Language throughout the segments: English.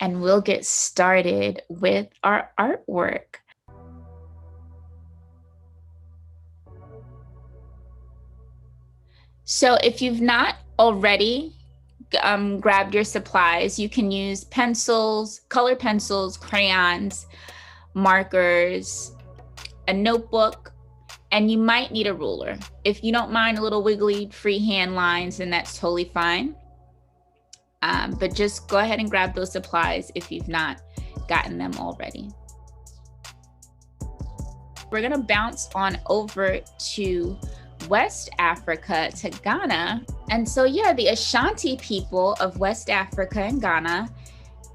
and we'll get started with our artwork. So if you've not already grabbed your supplies, you can use pencils, color pencils, crayons, markers, a notebook, and you might need a ruler. If you don't mind a little wiggly freehand lines, then that's totally fine. But just go ahead and grab those supplies if you've not gotten them already. We're gonna bounce on over to West Africa, to Ghana. And so yeah, the Ashanti people of West Africa and Ghana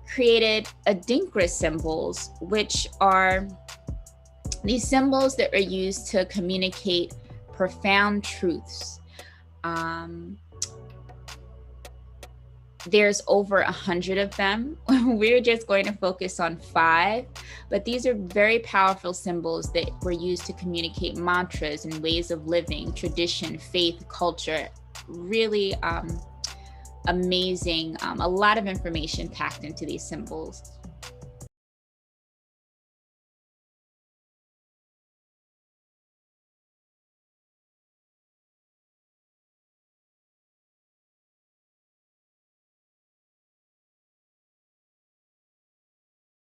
created Adinkra symbols, which are these symbols that are used to communicate profound truths. There's over 100 of them. We're just going to focus on 5, but these are very powerful symbols that were used to communicate mantras and ways of living, tradition, faith, culture. Really amazing, a lot of information packed into these symbols.